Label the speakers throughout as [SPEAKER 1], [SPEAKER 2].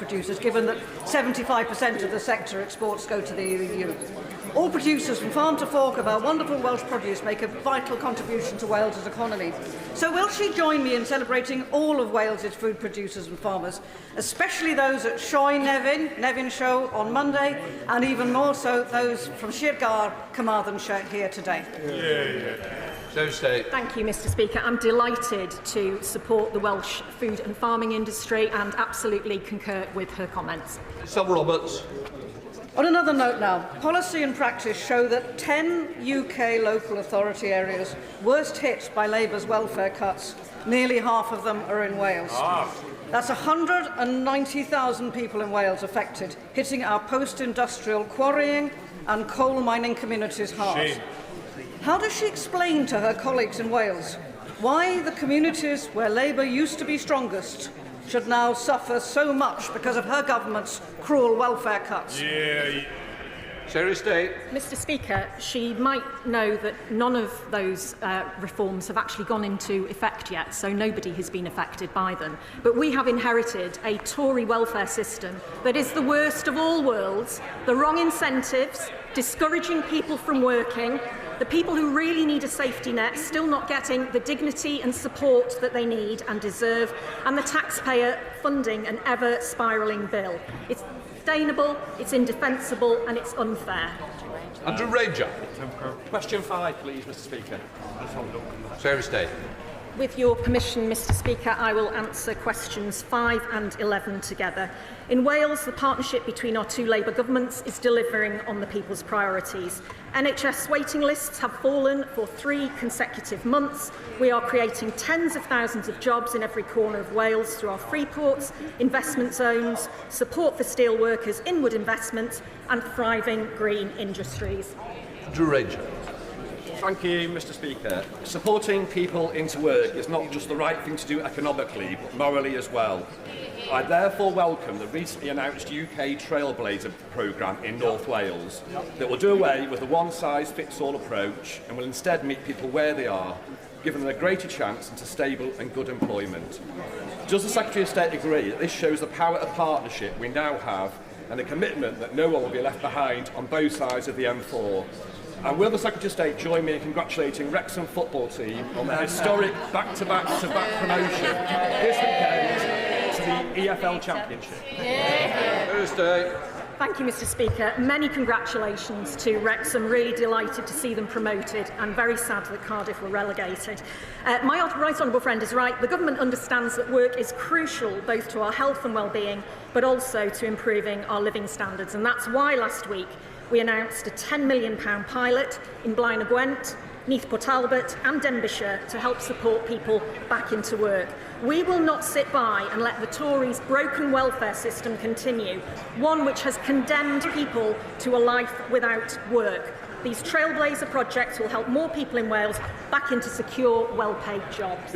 [SPEAKER 1] producers, given that 75% of the sector exports go to the EU. All producers from farm to fork of our wonderful Welsh produce make a vital contribution to Wales's economy. So will she join me in celebrating all of Wales's food producers and farmers, especially those at Sioe Nevin Show on Monday, and even more so those from Sir Gar, Carmarthenshire here today?
[SPEAKER 2] Thank you, Mr. Speaker. I'm delighted to support the Welsh food and farming industry and absolutely concur with her comments.
[SPEAKER 3] Sir Roberts.
[SPEAKER 1] On another note now, policy and practice show that 10 UK local authority areas worst hit by Labour's welfare cuts, nearly half of them are in Wales. That's 190,000 people in Wales affected, hitting our post-industrial quarrying and coal mining communities hard. How does she explain to her colleagues in Wales why the communities where Labour used to be strongest should now suffer so much because of her government's cruel welfare cuts?
[SPEAKER 3] Secretary of State.
[SPEAKER 2] Mr. Speaker, she might know that none of those reforms have actually gone into effect yet, so nobody has been affected by them. But we have inherited a Tory welfare system that is the worst of all worlds, the wrong incentives, discouraging people from working, the people who really need a safety net still not getting the dignity and support that they need and deserve, and the taxpayer funding an ever-spiralling bill. It's sustainable, it's indefensible, and it's unfair.
[SPEAKER 3] Andrew Ranger.
[SPEAKER 4] Question 5, please, Mr. Speaker.
[SPEAKER 3] Secretary of State.
[SPEAKER 2] With your permission, Mr. Speaker, I will answer questions 5 and 11 together. In Wales, the partnership between our two Labour governments is delivering on the people's priorities. NHS waiting lists have fallen for 3 consecutive months. We are creating tens of thousands of jobs in every corner of Wales through our free ports, investment zones, support for steel workers, inward investments and thriving green industries.
[SPEAKER 3] Andrew Ranger.
[SPEAKER 4] Thank you, Mr. Speaker. Supporting people into work is not just the right thing to do economically, but morally as well. I therefore welcome the recently announced UK Trailblazer programme in North Wales that will do away with the one-size-fits-all approach and will instead meet people where they are, giving them a greater chance into stable and good employment. Does the Secretary of State agree that this shows the power of partnership we now have and a commitment that no one will be left behind on both sides of the M4? And will the Secretary of State join me in congratulating Wrexham football team on their historic back-to-back promotion this weekend to the EFL Championship?
[SPEAKER 2] Thank you, Mr. Speaker. Many congratulations to Wrexham. Really delighted to see them promoted and very sad that Cardiff were relegated. My right honourable friend is right. The government understands that work is crucial both to our health and well-being, but also to improving our living standards. And that's why last week we announced a £10 million pilot in Blaen y Gwent, Neath Port Talbot and Denbighshire to help support people back into work. We will not sit by and let the Tories' broken welfare system continue, one which has condemned people to a life without work. These Trailblazer projects will help more people in Wales back into secure, well-paid jobs.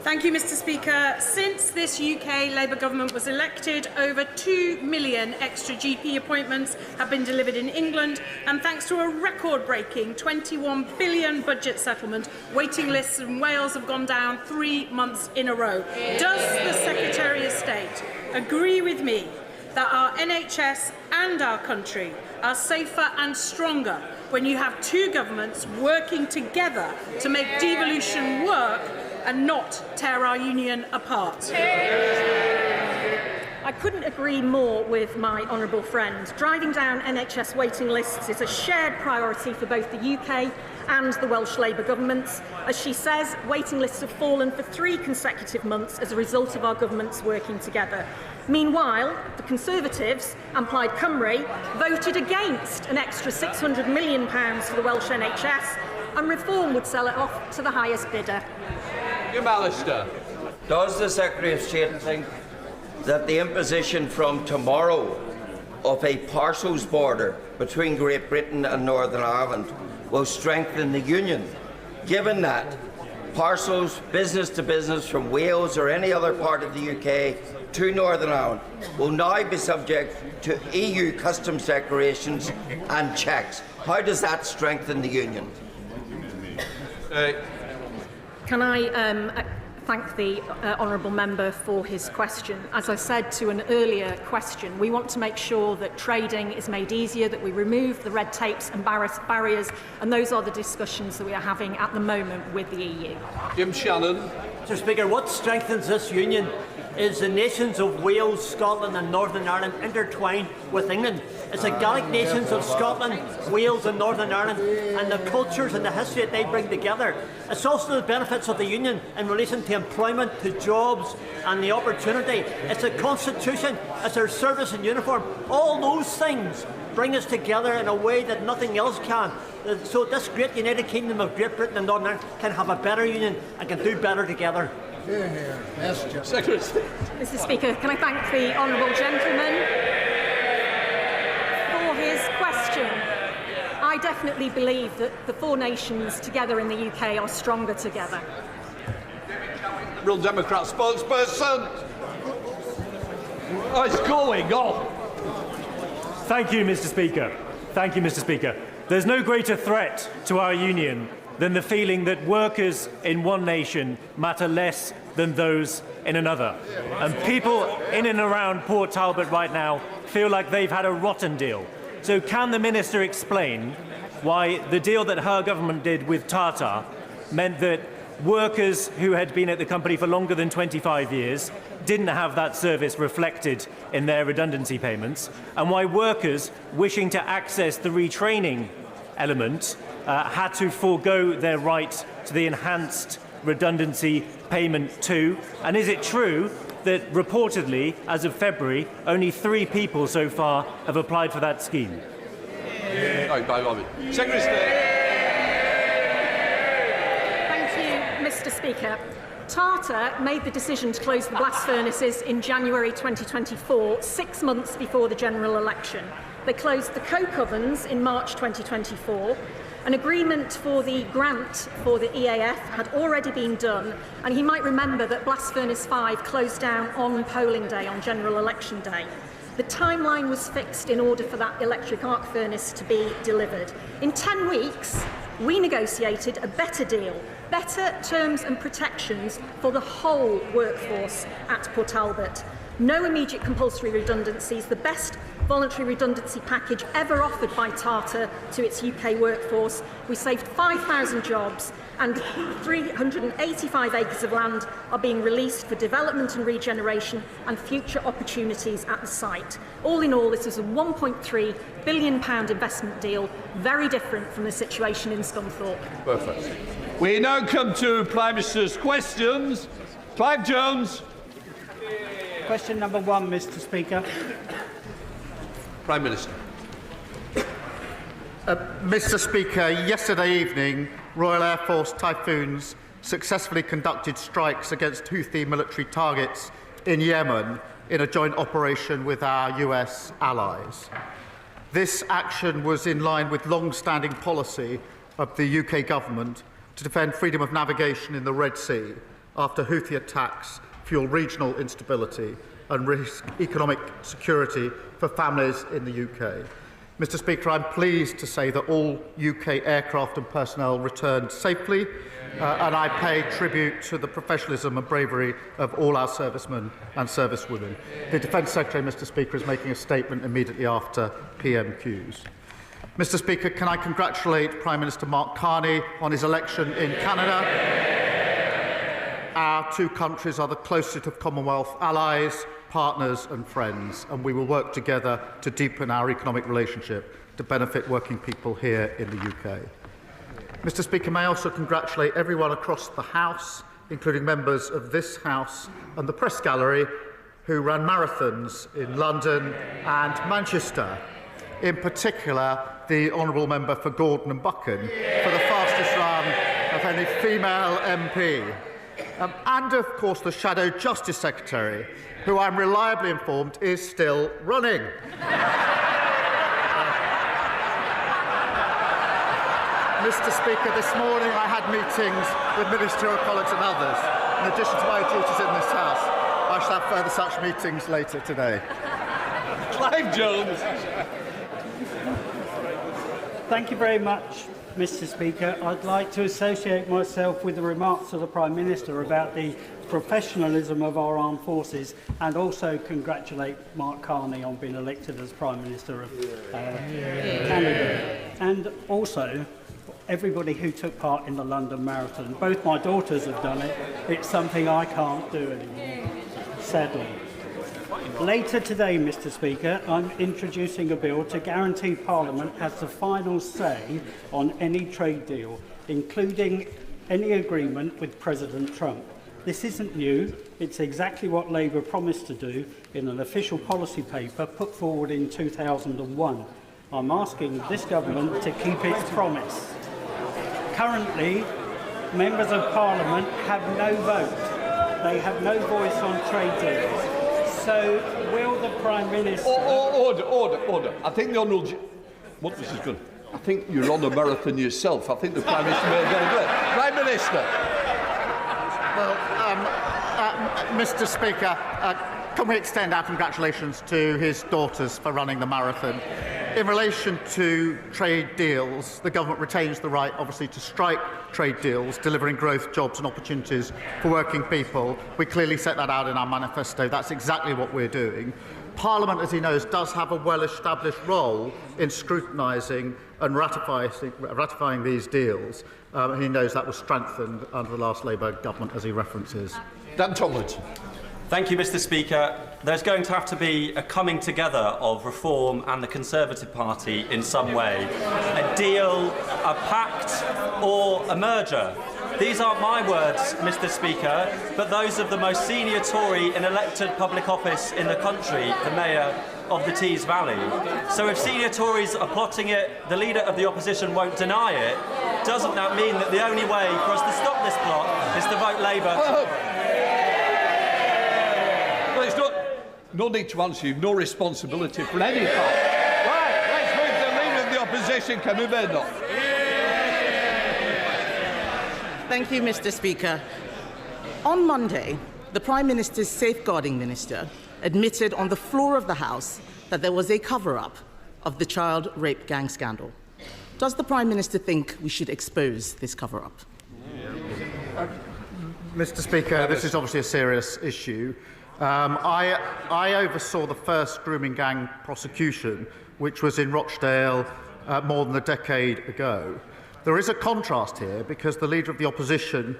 [SPEAKER 5] Thank you, Mr. Speaker. Since this UK Labour government was elected, over 2 million extra GP appointments have been delivered in England, and thanks to a record-breaking £21 billion budget settlement, waiting lists in Wales have gone down 3 months in a row. Does the Secretary of State agree with me that our NHS and our country are safer and stronger when you have two governments working together to make devolution work and not tear our union apart?
[SPEAKER 2] I couldn't agree more with my honourable friend. Driving down NHS waiting lists is a shared priority for both the UK and the Welsh Labour governments. As she says, waiting lists have fallen for 3 consecutive months as a result of our governments working together. Meanwhile, the Conservatives and Plaid Cymru voted against an extra £600 million for the Welsh NHS, and reform would sell it off to the highest bidder.
[SPEAKER 6] Does the Secretary of State think that the imposition from tomorrow of a parcels border between Great Britain and Northern Ireland will strengthen the Union, given that parcels business to business from Wales or any other part of the UK to Northern Ireland will now be subject to EU customs declarations and checks? How does that strengthen the Union?
[SPEAKER 2] Can I thank the honourable member for his question. As I said to an earlier question, we want to make sure that trading is made easier, that we remove the red tapes and barriers, and those are the discussions that we are having at the moment with the EU.
[SPEAKER 3] Jim Shannon.
[SPEAKER 7] Mr. Speaker, what strengthens this union is the nations of Wales, Scotland and Northern Ireland intertwined with England. It's the Gaelic nations of Scotland, Wales and Northern Ireland and the cultures and the history that they bring together. It's also the benefits of the union in relation to employment, to jobs and the opportunity. It's the constitution, it's our service and uniform. All those things bring us together in a way that nothing else can. So this great United Kingdom of Great Britain and Northern Ireland can have a better union and can do better together.
[SPEAKER 3] Secretary.
[SPEAKER 2] Mr. Speaker, can I thank the honourable gentleman for his question? I definitely believe that the four nations together in the UK are stronger together.
[SPEAKER 3] Real Democrat spokesperson. What's going on?
[SPEAKER 8] Thank you, Mr. Speaker. Thank you, Mr. Speaker. There's no greater threat to our union than the feeling that workers in one nation matter less than those in another. And people in and around Port Talbot right now feel like they've had a rotten deal. So can the Minister explain why the deal that her government did with Tata meant that workers who had been at the company for longer than 25 years didn't have that service reflected in their redundancy payments, and why workers wishing to access the retraining element had to forego their right to the enhanced redundancy payment too? And is it true that reportedly, as of February, only 3 people so far have applied for that scheme?
[SPEAKER 3] Secretary of State.
[SPEAKER 2] Thank you, Mr. Speaker. Tata made the decision to close the blast furnaces in January 2024, 6 months before the general election. They closed the coke ovens in March 2024. An agreement for the grant for the EAF had already been done, and he might remember that Blast Furnace 5 closed down on polling day, on general election day. The timeline was fixed in order for that electric arc furnace to be delivered. In 10 weeks, we negotiated a better deal, better terms and protections for the whole workforce at Port Talbot. No immediate compulsory redundancies, the best voluntary redundancy package ever offered by Tata to its UK workforce. We saved 5,000 jobs, and 385 acres of land are being released for development and regeneration and future opportunities at the site. All in all, this is a £1.3 billion investment deal, very different from the situation in Scunthorpe.
[SPEAKER 3] Perfect. We now come to Prime Minister's questions. Clive Jones.
[SPEAKER 9] Question number 1, Mr. Speaker.
[SPEAKER 3] Prime Minister.
[SPEAKER 10] Mr. Speaker, yesterday evening, Royal Air Force Typhoons successfully conducted strikes against Houthi military targets in Yemen in a joint operation with our US allies. This action was in line with long-standing policy of the UK government to defend freedom of navigation in the Red Sea after Houthi attacks fuel regional instability and risk economic security for families in the UK. Mr. Speaker, I'm pleased to say that all UK aircraft and personnel returned safely, and I pay tribute to the professionalism and bravery of all our servicemen and servicewomen. The Defence Secretary, Mr. Speaker, is making a statement immediately after PMQs. Mr. Speaker, can I congratulate Prime Minister Mark Carney on his election in Canada? Our two countries are the closest of Commonwealth allies, partners and friends, and we will work together to deepen our economic relationship to benefit working people here in the UK. Mr. Speaker, may I also congratulate everyone across the House, including members of this House and the Press Gallery, who ran marathons in London and Manchester. In particular, the Honourable Member for Gordon and Buchan for the fastest run of any female MP. And, of course, the Shadow Justice Secretary, who I'm reliably informed is still running. Mr. Speaker, this morning I had meetings with ministerial colleagues and others. In addition to my duties in this House, I shall have further such meetings later today.
[SPEAKER 3] Clive Jones.
[SPEAKER 9] Thank you very much, Mr. Speaker, I'd like to associate myself with the remarks of the Prime Minister about the professionalism of our armed forces, and also congratulate Mark Carney on being elected as Prime Minister of Canada. And also everybody who took part in the London Marathon. Both my daughters have done it. It's something I can't do anymore, sadly. Later today, Mr. Speaker, I'm introducing a bill to guarantee Parliament has the final say on any trade deal, including any agreement with President Trump. This isn't new. It's exactly what Labour promised to do in an official policy paper put forward in 2001. I'm asking this government to keep its promise. Currently, members of Parliament have no vote. They have no voice on trade deals. So, will the Prime Minister...
[SPEAKER 3] Order. I think the Honourable... What this is good. I think you're on a marathon yourself. I think the Prime Minister may get a bit. Prime Minister!
[SPEAKER 10] Well, Mr. Speaker, can we extend our congratulations to his daughters for running the marathon? In relation to trade deals, the government retains the right, obviously, to strike trade deals, delivering growth, jobs and opportunities for working people. We clearly set that out in our manifesto. That's exactly what we're doing. Parliament, as he knows, does have a well-established role in scrutinising and ratifying these deals. He knows that was strengthened under the last Labour government, as he references.
[SPEAKER 3] Dan Tomlinson.
[SPEAKER 11] Thank you, Mr. Speaker. There's going to have to be a coming together of Reform and the Conservative Party in some way. A deal, a pact or a merger. These aren't my words, Mr. Speaker, but those of the most senior Tory in elected public office in the country, the Mayor of the Tees Valley. So if senior Tories are plotting it, the Leader of the Opposition won't deny it, doesn't that mean that the only way for us to stop this plot is to vote Labour?
[SPEAKER 3] Well, it's no need to answer. You've no responsibility for any part. Right, let's move the Leader of the Opposition. Can we move on?
[SPEAKER 12] Thank you, Mr. Speaker. On Monday, the Prime Minister's Safeguarding Minister admitted on the floor of the House that there was a cover-up of the child rape gang scandal. Does the Prime Minister think we should expose this cover-up?
[SPEAKER 10] Mr. Speaker, this is obviously a serious issue. I oversaw the first grooming gang prosecution, which was in Rochdale more than a decade ago. There is a contrast here because the Leader of the Opposition,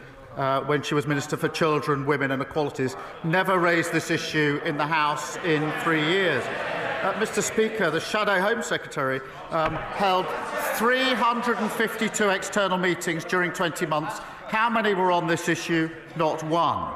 [SPEAKER 10] when she was Minister for Children, Women and Equalities, never raised this issue in the House in 3 years. Mr. Speaker, the Shadow Home Secretary held 352 external meetings during 20 months. How many were on this issue? Not one.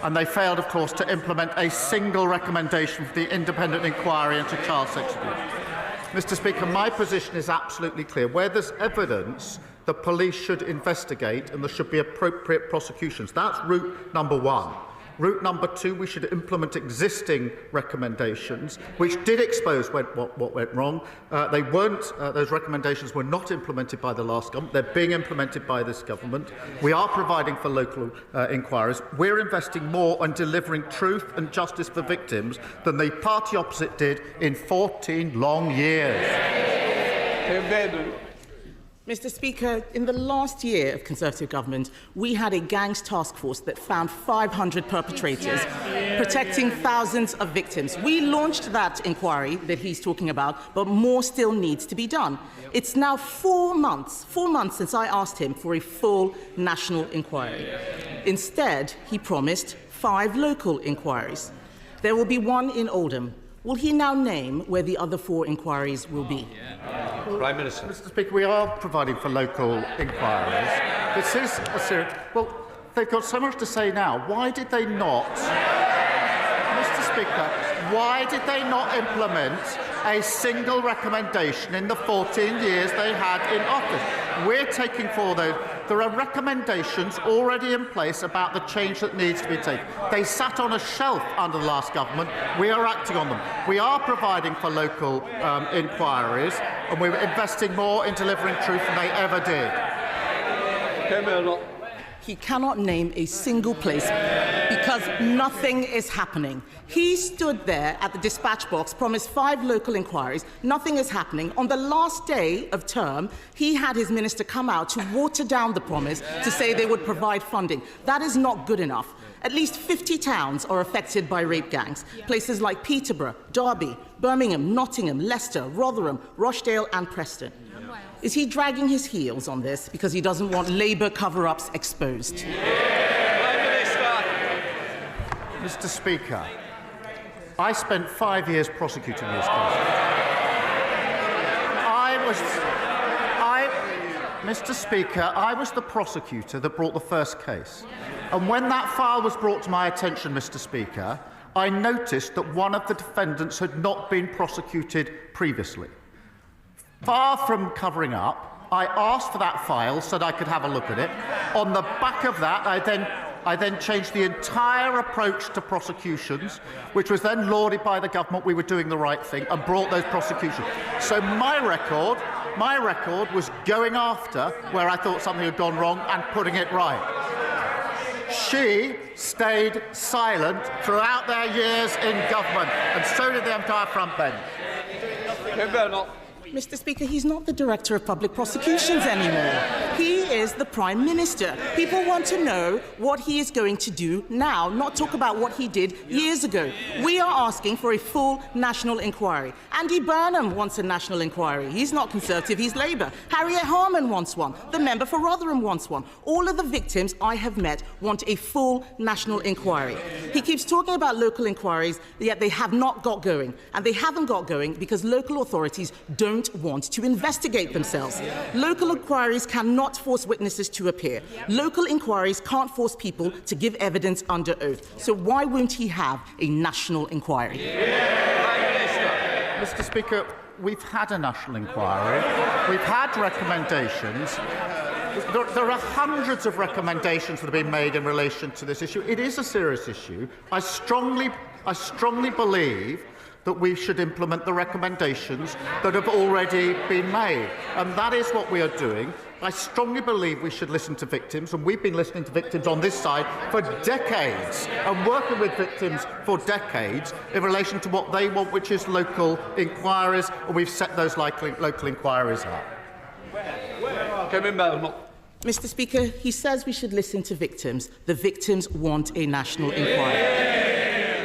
[SPEAKER 10] And they failed, of course, to implement a single recommendation for the independent inquiry into child sex abuse. Mr. Speaker, my position is absolutely clear. Where there's evidence, the police should investigate and there should be appropriate prosecutions. That's route number one. Route number two, we should implement existing recommendations, which did expose what went wrong. They weren't, those recommendations were not implemented by the last government. They're being implemented by this government. We are providing for local inquiries. We're investing more on delivering truth and justice for victims than the party opposite did in 14 long years.
[SPEAKER 12] Mr. Speaker, in the last year of Conservative government, we had a gangs task force that found 500 perpetrators, protecting thousands of victims. We launched that inquiry that he's talking about, but more still needs to be done. It's now 4 months since I asked him for a full national inquiry. Instead, he promised 5 local inquiries. There will be one in Oldham. Will he now name where the other 4 inquiries will be?
[SPEAKER 3] Prime Minister.
[SPEAKER 10] Mr. Speaker, we are providing for local inquiries. This is a serious... Well, they've got so much to say now. Why did they not... Mr. Speaker, why did they not implement a single recommendation in the 14 years they had in office? We're taking forward those. There are recommendations already in place about the change that needs to be taken. They sat on a shelf under the last government. We are acting on them. We are providing for local inquiries, and we're investing more in delivering truth than they ever did.
[SPEAKER 12] He cannot name a single place because because nothing is happening. He stood there at the dispatch box, promised 5 local inquiries. Nothing is happening. On the last day of term, he had his minister come out to water down the promise to say they would provide funding. That is not good enough. At least 50 towns are affected by rape gangs. Places like Peterborough, Derby, Birmingham, Nottingham, Leicester, Rotherham, Rochdale and Preston. Is he dragging his heels on this because he doesn't want Labour cover-ups exposed?
[SPEAKER 10] Mr. Speaker, I spent 5 years prosecuting this case. Mr. Speaker, I was the prosecutor that brought the first case. And when that file was brought to my attention, Mr. Speaker, I noticed that one of the defendants had not been prosecuted previously. Far from covering up, I asked for that file so that I could have a look at it. On the back of that, I then changed the entire approach to prosecutions, which was then lauded by the government. We were doing the right thing and brought those prosecutions. So my record was going after where I thought something had gone wrong and putting it right. She stayed silent throughout their years in government, and so did the entire front bench.
[SPEAKER 12] Mr. Speaker, he's not the Director of Public Prosecutions anymore. He is the Prime Minister. People want to know what he is going to do now, not talk about what he did years ago. We are asking for a full national inquiry. Andy Burnham wants a national inquiry. He's not Conservative, he's Labour. Harriet Harman wants one. The member for Rotherham wants one. All of the victims I have met want a full national inquiry. He keeps talking about local inquiries, yet they have not got going. And they haven't got going because local authorities don't want to investigate themselves. Local inquiries cannot force witnesses to appear. Local inquiries can't force people to give evidence under oath. So why won't he have a national inquiry?
[SPEAKER 10] Mr. Speaker, we've had a national inquiry. We've had recommendations. There are hundreds of recommendations that have been made in relation to this issue. It is a serious issue. I strongly believe that we should implement the recommendations that have already been made. And that is what we are doing. I strongly believe we should listen to victims, and we've been listening to victims on this side for decades and working with victims for decades in relation to what they want, which is local inquiries, and we've set those local inquiries up.
[SPEAKER 12] Mr. Speaker, he says we should listen to victims. The victims want a national inquiry.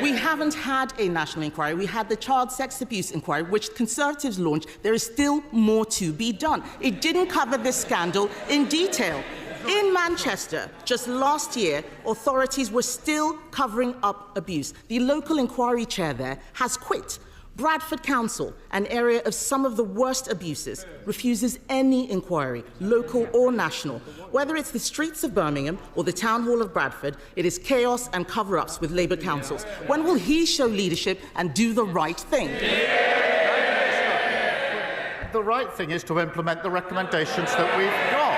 [SPEAKER 12] We haven't had a national inquiry. We had the child sex abuse inquiry, which Conservatives launched. There is still more to be done. It didn't cover this scandal in detail. In Manchester, just last year, authorities were still covering up abuse. The local inquiry chair there has quit. Bradford Council, an area of some of the worst abuses, refuses any inquiry, local or national. Whether it's the streets of Birmingham or the town hall of Bradford, it is chaos and cover-ups with Labour councils. When will he show leadership and do the right thing?
[SPEAKER 10] The right thing is to implement the recommendations that we've got,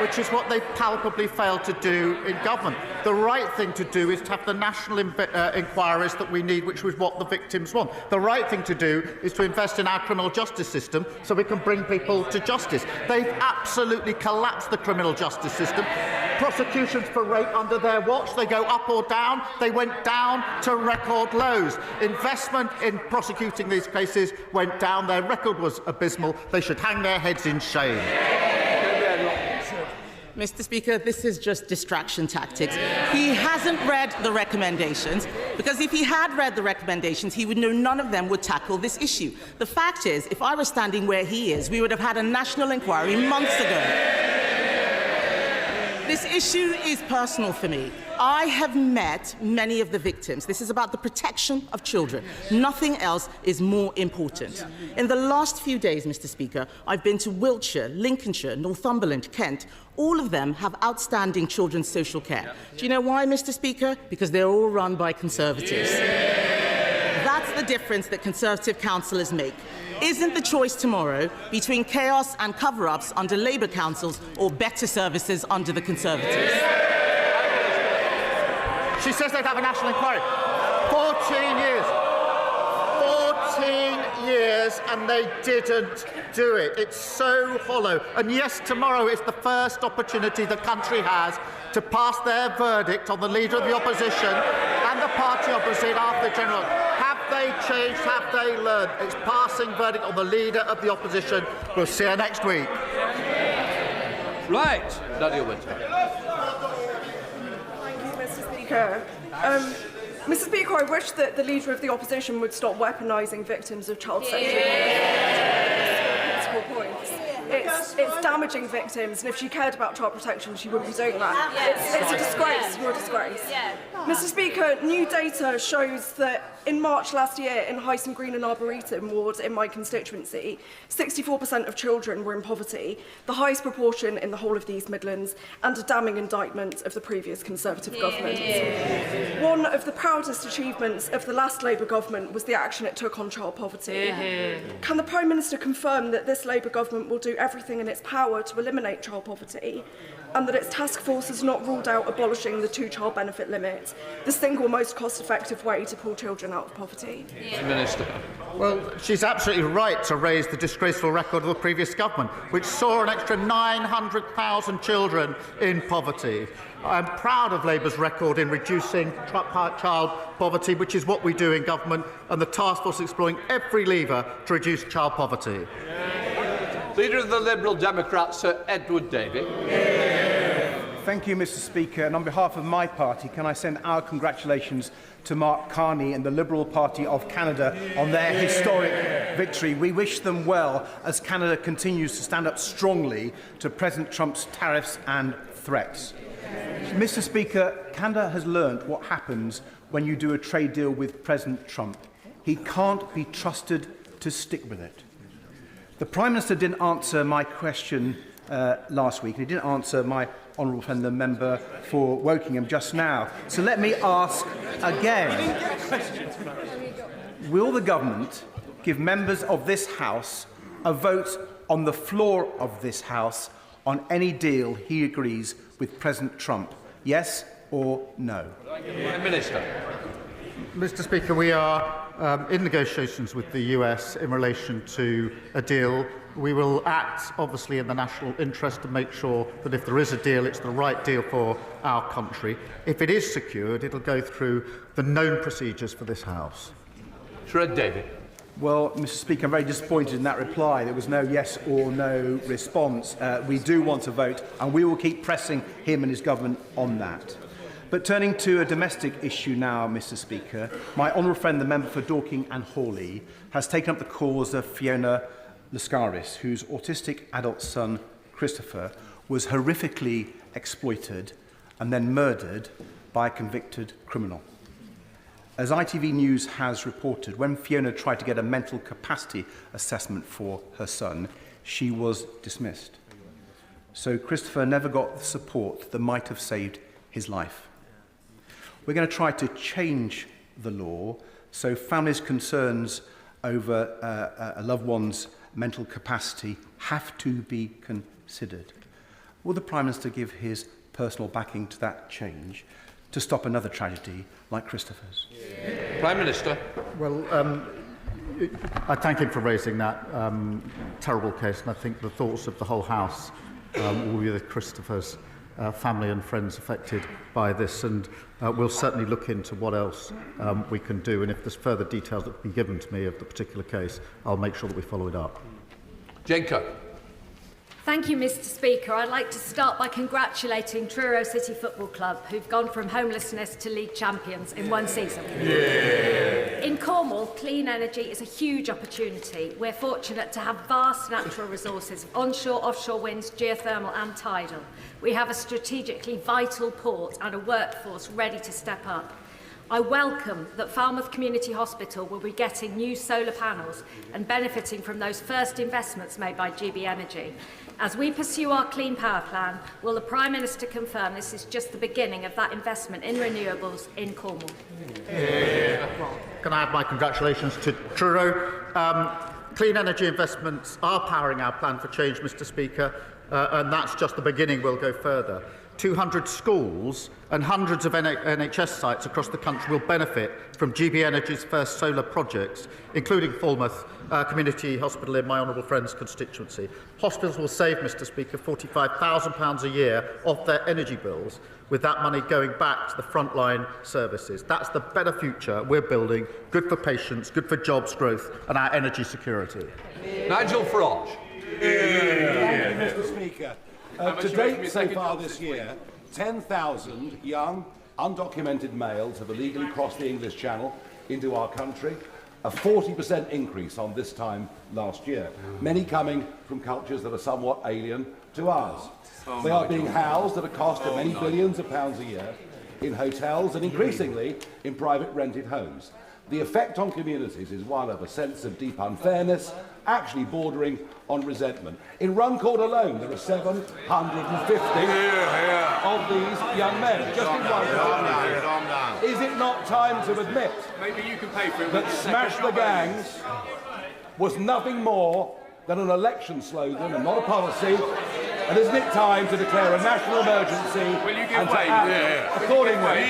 [SPEAKER 10] which is what they've palpably failed to do in government. The right thing to do is to have the national inquiries that we need, which is what the victims want. The right thing to do is to invest in our criminal justice system so we can bring people to justice. They've absolutely collapsed the criminal justice system. Prosecutions for rape under their watch, they go up or down. They went down to record lows. Investment in prosecuting these cases went down. Their record was abysmal. They should hang their heads in shame.
[SPEAKER 12] Mr. Speaker, this is just distraction tactics. He hasn't read the recommendations, because if he had read the recommendations, he would know none of them would tackle this issue. The fact is, if I were standing where he is, we would have had a national inquiry months ago. This issue is personal for me. I have met many of the victims. This is about the protection of children. Nothing else is more important. In the last few days, Mr. Speaker, I've been to Wiltshire, Lincolnshire, Northumberland, Kent. All of them have outstanding children's social care. Do you know why, Mr. Speaker? Because they're all run by Conservatives. That's the difference that Conservative councillors make. Isn't the choice tomorrow between chaos and cover-ups under Labour councils or better services under the Conservatives?
[SPEAKER 10] She says they'd have a national inquiry. 14 years. 14 years and they didn't do it. It's so hollow. And yes, tomorrow is the first opportunity the country has to pass their verdict on the Leader of the Opposition and the party opposite after the general. Have they changed? Have they learned? It's passing verdict on the Leader of the Opposition. We'll see you next week.
[SPEAKER 3] Right, Nadia Winter.
[SPEAKER 13] Thank you, Mr. Speaker. Mr. Speaker, I wish that the Leader of the Opposition would stop weaponising victims of child sexual abuse. Political points. It's damaging victims, and if she cared about child protection, she wouldn't be doing that. It's a disgrace. You're a disgrace. Mr. Speaker, new data shows that in March last year, in Hyson Green and Arboretum ward in my constituency, 64% of children were in poverty, the highest proportion in the whole of the East Midlands, and a damning indictment of the previous Conservative government. One of the proudest achievements of the last Labour government was the action it took on child poverty. Can the Prime Minister confirm that this Labour government will do everything in its power to eliminate child poverty, and that its task force has not ruled out abolishing the two-child benefit limit, the single most cost-effective way to pull children out of poverty?
[SPEAKER 3] Minister.
[SPEAKER 10] Well, she's absolutely right to raise the disgraceful record of the previous government, which saw an extra 900,000 children in poverty. I'm proud of Labour's record in reducing child poverty, which is what we do in government, and the task force is exploring every lever to reduce child poverty.
[SPEAKER 3] Leader of the Liberal Democrats, Sir Edward Davey.
[SPEAKER 14] Thank you, Mr. Speaker. And on behalf of my party, can I send our congratulations to Mark Carney and the Liberal Party of Canada on their historic victory. We wish them well as Canada continues to stand up strongly to President Trump's tariffs and threats. Mr. Speaker, Canada has learnt what happens when you do a trade deal with President Trump. He can't be trusted to stick with it. The Prime Minister didn't answer my question last week, and he didn't answer my honourable friend, the member for Wokingham, just now. So let me ask again. Will the government give members of this House a vote on the floor of this House on any deal he agrees with President Trump? Yes or no?
[SPEAKER 3] Minister.
[SPEAKER 10] Mr. Speaker, we are in negotiations with the US in relation to a deal. We will act, obviously, in the national interest to make sure that if there is a deal, it's the right deal for our country. If it is secured, it'll go through the known procedures for this House.
[SPEAKER 3] Sir David.
[SPEAKER 14] Well, Mr. Speaker, I'm very disappointed in that reply. There was no yes or no response. We do want to vote, and we will keep pressing him and his government on that. But turning to a domestic issue now, Mr. Speaker, my honourable friend, the member for Dorking and Hawley, has taken up the cause of Fiona Lascaris, whose autistic adult son, Christopher, was horrifically exploited and then murdered by a convicted criminal. As ITV News has reported, when Fiona tried to get a mental capacity assessment for her son, she was dismissed. So Christopher never got the support that might have saved his life. We're going to try to change the law so families' concerns over a loved one's mental capacity have to be considered. Will the Prime Minister give his personal backing to that change to stop another tragedy like Christopher's?
[SPEAKER 3] Prime Minister.
[SPEAKER 10] Well, I thank him for raising that terrible case, and I think the thoughts of the whole House will be with Christopher's family and friends affected by this, and we'll certainly look into what else we can do, and if there's further details that can be given to me of the particular case, I'll make sure that we follow it up.
[SPEAKER 3] Jenko.
[SPEAKER 15] Thank you, Mr. Speaker. I'd like to start by congratulating Truro City Football Club, who've gone from homelessness to league champions in one season. Yeah. In Cornwall, clean energy is a huge opportunity. We're fortunate to have vast natural resources, onshore, offshore winds, geothermal and tidal. We have a strategically vital port and a workforce ready to step up. I welcome that Falmouth Community Hospital will be getting new solar panels and benefiting from those first investments made by GB Energy. As we pursue our Clean Power Plan, will the Prime Minister confirm this is just the beginning of that investment in renewables in Cornwall?
[SPEAKER 10] Can I add my congratulations to Truro? Clean energy investments are powering our plan for change, Mr. Speaker, and that's just the beginning. We'll go further. 200 schools and hundreds of NHS sites across the country will benefit from GB Energy's first solar projects, including Falmouth Community Hospital in my honourable friend's constituency. Hospitals will save, Mr Speaker, £45,000 a year off their energy bills, with that money going back to the frontline services. That's the better future we're building, good for patients, good for jobs growth and our energy security.
[SPEAKER 3] Nigel Farage.
[SPEAKER 16] Thank you, Mr Speaker. To date, so far this year, 10,000 young, undocumented males have illegally crossed the English Channel into our country, a 40% increase on this time last year, many coming from cultures that are somewhat alien to ours. They are being housed at a cost of many billions of pounds a year in hotels and increasingly in private rented homes. The effect on communities is one of a sense of deep unfairness, actually bordering on resentment. In Runcorn alone, there are 750 of these young men. Just in Runcorn. Is it not time to admit that Smash the Gangs was nothing more than an election slogan and not a policy? And isn't it time to declare a national emergency and to act accordingly?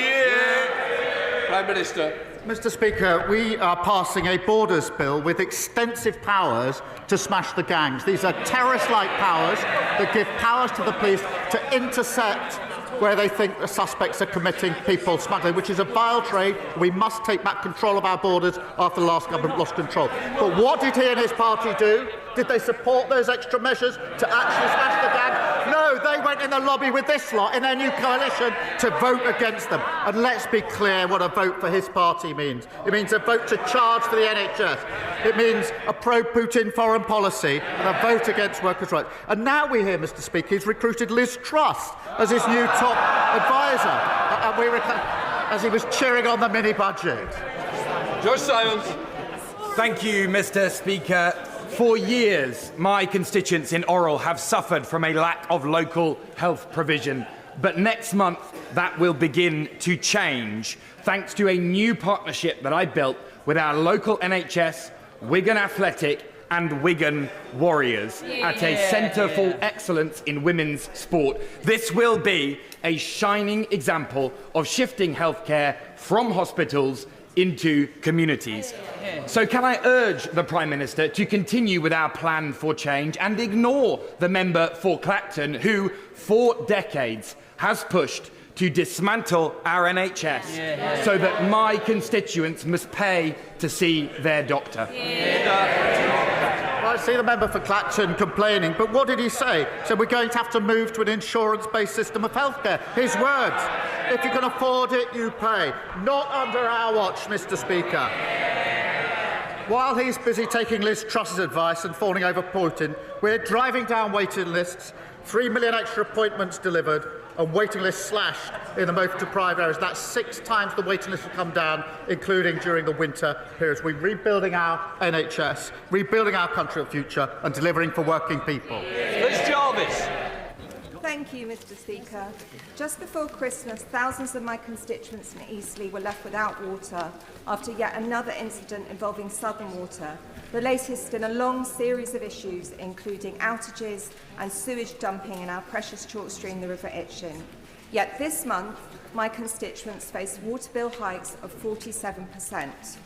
[SPEAKER 3] Prime Minister.
[SPEAKER 10] Mr Speaker, we are passing a borders bill with extensive powers to smash the gangs. These are terrorist-like powers that give powers to the police to intercept where they think the suspects are committing people smuggling, which is a vile trade. We must take back control of our borders after the last government lost control. But what did he and his party do? Did they support those extra measures to actually smash the gang? No, they went in the lobby with this lot in their new coalition to vote against them. And let's be clear what a vote for his party means. It means a vote to charge for the NHS. It means a pro-Putin foreign policy and a vote against workers' rights. And now we hear, Mr Speaker, he's recruited Liz Truss as his new top advisor, as he was cheering on the mini-budget.
[SPEAKER 3] George Simons.
[SPEAKER 17] Thank you, Mr Speaker. For years, my constituents in Orrell have suffered from a lack of local health provision. But next month, that will begin to change, thanks to a new partnership that I built with our local NHS, Wigan Athletic and Wigan Warriors at a Centre for Excellence in Women's Sport. This will be a shining example of shifting healthcare from hospitals into communities. So can I urge the Prime Minister to continue with our plan for change and ignore the member for Clacton who, for decades, has pushed to dismantle our NHS so that my constituents must pay to see their doctor.
[SPEAKER 10] I see the member for Clacton complaining, but what did he say? So we're going to have to move to an insurance-based system of healthcare. His words. If you can afford it, you pay. Not under our watch, Mr Speaker. While he's busy taking Liz Truss's advice and fawning over Putin, we're driving down waiting lists, 3 million extra appointments delivered, and waiting lists slashed in the most deprived areas. That's 6 times the waiting list have come down, including during the winter periods. We're rebuilding our NHS, rebuilding our country of future, and delivering for working people.
[SPEAKER 3] Liz Jarvis.
[SPEAKER 18] Thank you, Mr Speaker. Just before Christmas, thousands of my constituents in Eastleigh were left without water after yet another incident involving Southern Water, the latest in a long series of issues, including outages and sewage dumping in our precious chalk stream, the River Itchen. Yet this month, my constituents face water bill hikes of 47%.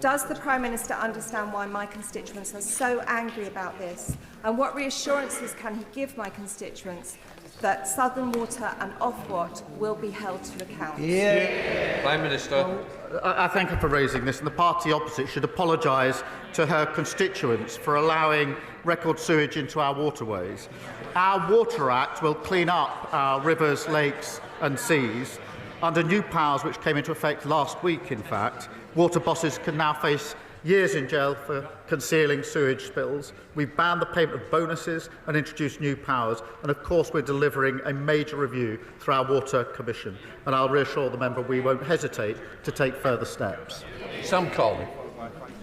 [SPEAKER 18] Does the Prime Minister understand why my constituents are so angry about this? And what reassurances can he give my constituents that Southern Water and Ofwat will be held to account?
[SPEAKER 3] Prime Minister.
[SPEAKER 10] I thank her for raising this, and the party opposite should apologise to her constituents for allowing record sewage into our waterways. Our Water Act will clean up our rivers, lakes and seas. Under new powers which came into effect last week, in fact, water bosses can now face years in jail for concealing sewage spills. We've banned the payment of bonuses and introduced new powers. And of course, we're delivering a major review through our Water Commission. And I'll reassure the member we won't hesitate to take further steps.
[SPEAKER 3] Sam Colley.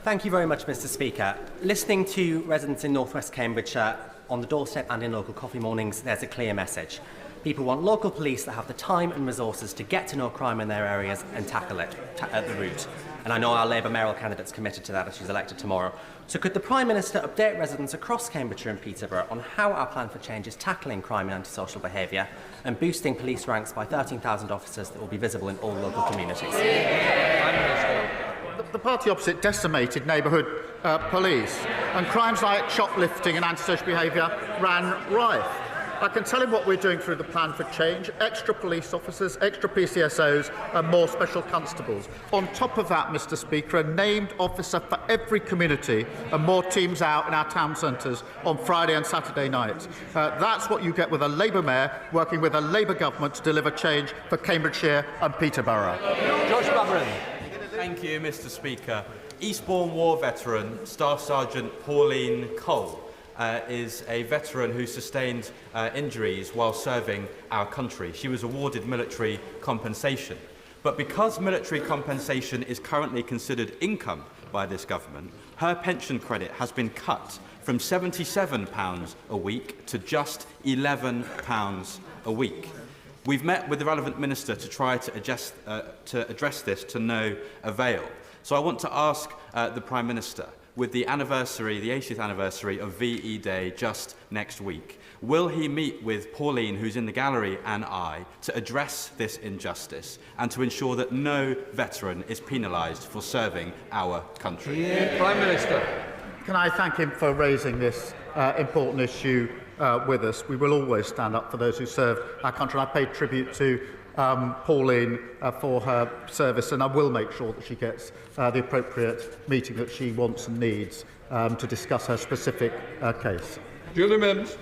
[SPEAKER 19] Thank you very much, Mr Speaker. Listening to residents in North West Cambridgeshire on the doorstep and in local coffee mornings, there's a clear message. People want local police that have the time and resources to get to know crime in their areas and tackle it at the root. and I know our Labour mayoral candidate's committed to that if she's elected tomorrow. So could the Prime Minister update residents across Cambridgeshire and Peterborough on how our plan for change is tackling crime and antisocial behaviour and boosting police ranks by 13,000 officers that will be visible in all local communities?
[SPEAKER 10] The party opposite decimated neighbourhood police, and crimes like shoplifting and antisocial behaviour ran rife. I can tell him what we're doing through the plan for change: extra police officers, extra PCSOs and more special constables. On top of that, Mr Speaker, a named officer for every community and more teams out in our town centres on Friday and Saturday nights. That's what you get with a Labour mayor working with a Labour government to deliver change for Cambridgeshire and Peterborough.
[SPEAKER 3] Josh Babrin.
[SPEAKER 11] Thank you, Mr Speaker. Eastbourne War veteran Staff Sergeant Pauline Cole is a veteran who sustained injuries while serving our country. She was awarded military compensation. But because military compensation is currently considered income by this government, her pension credit has been cut from £77 a week to just £11 a week. We've met with the relevant minister to try to address this to no avail. So I want to ask the Prime Minister, with the 80th anniversary of VE Day just next week, will he meet with Pauline, who's in the gallery, and I, to address this injustice and to ensure that no veteran is penalised for serving our country?
[SPEAKER 3] Prime Minister.
[SPEAKER 10] Can I thank him for raising this important issue with us? We will always stand up for those who serve our country. I paid tribute to Pauline for her service, and I will make sure that she gets the appropriate meeting that she wants and needs to discuss her specific case.
[SPEAKER 3] Julie Mims.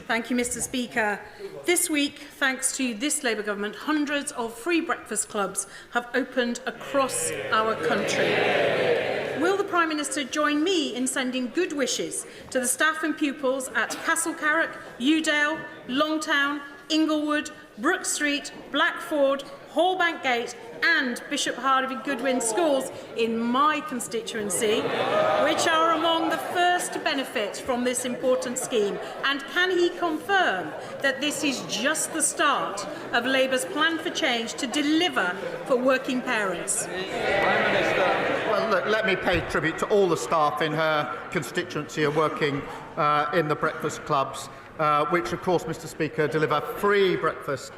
[SPEAKER 5] Thank you, Mr Speaker. This week, thanks to this Labour government, hundreds of free breakfast clubs have opened across our country. Will the Prime Minister join me in sending good wishes to the staff and pupils at Castle Carrick, Udale, Longtown, Inglewood, Brook Street, Blackford, Hallbank Gate and Bishop Harvey Goodwin schools in my constituency, which are among the first to benefit from this important scheme? And can he confirm that this is just the start of Labour's plan for change to deliver for working parents?
[SPEAKER 3] Prime Minister.
[SPEAKER 10] Well, look, let me pay tribute to all the staff in her constituency who are working in the breakfast clubs, which, of course, Mr Speaker, deliver free breakfast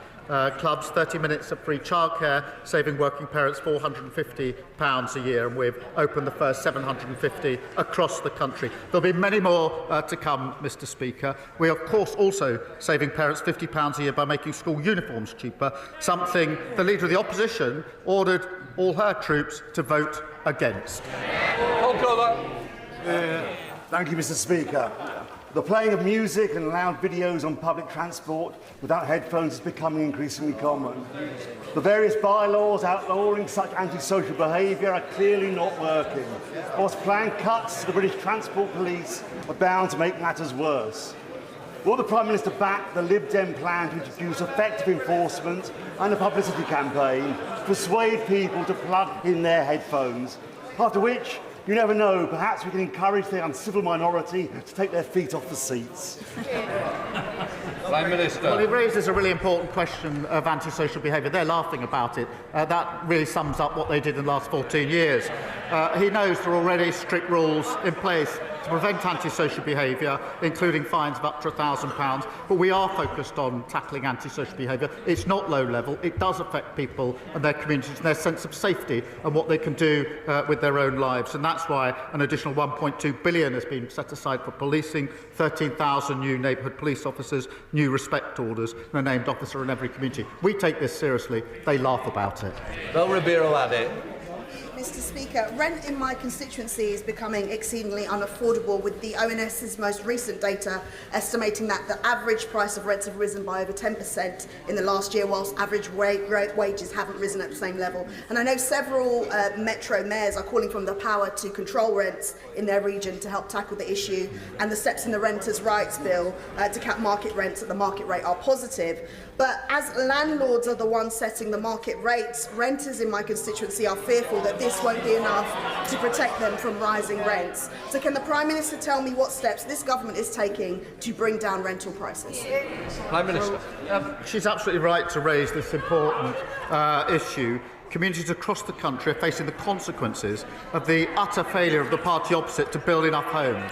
[SPEAKER 10] clubs, 30 minutes of free childcare, saving working parents £450 a year, and we've opened the first 750 across the country. There'll be many more to come, Mr Speaker. We are, of course, also saving parents £50 a year by making school uniforms cheaper, something the Leader of the Opposition ordered all her troops to vote against.
[SPEAKER 20] Thank you, Mr Speaker. The playing of music and loud videos on public transport without headphones is becoming increasingly common. The various bylaws outlawing such antisocial behaviour are clearly not working, whilst planned cuts to the British Transport Police are bound to make matters worse. Will the Prime Minister back the Lib Dem plan to introduce effective enforcement and a publicity campaign to persuade people to plug in their headphones? After which, you never know, perhaps we can encourage the uncivil minority to take their feet off the seats.
[SPEAKER 3] Prime Minister.
[SPEAKER 10] Well, he raises a really important question of antisocial behaviour. They're laughing about it. That really sums up what they did in the last 14 years. He knows there are already strict rules in place to prevent antisocial behaviour, including fines of up to £1,000. But we are focused on tackling antisocial behaviour. It's not low level. It does affect people and their communities and their sense of safety and what they can do with their own lives. And that's why an additional £1.2 billion has been set aside for policing, 13,000 new neighbourhood police officers, new respect orders, and a named officer in every community. We take this seriously. They laugh about it.
[SPEAKER 3] Bel Ribeiro Addy.
[SPEAKER 21] Mr Speaker, rent in my constituency is becoming exceedingly unaffordable, with the ONS's most recent data estimating that the average price of rents have risen by over 10% in the last year, whilst average wages haven't risen at the same level. And I know several metro mayors are calling for the power to control rents in their region to help tackle the issue, and the steps in the Renters' Rights Bill to cap market rents at the market rate are positive. But as landlords are the ones setting the market rates, renters in my constituency are fearful that this won't be enough to protect them from rising rents. So can the Prime Minister tell me what steps this government is taking to bring down rental prices?
[SPEAKER 3] Prime Minister.
[SPEAKER 10] She's absolutely right to raise this important issue. communities across the country are facing the consequences of the utter failure of the party opposite to build enough homes.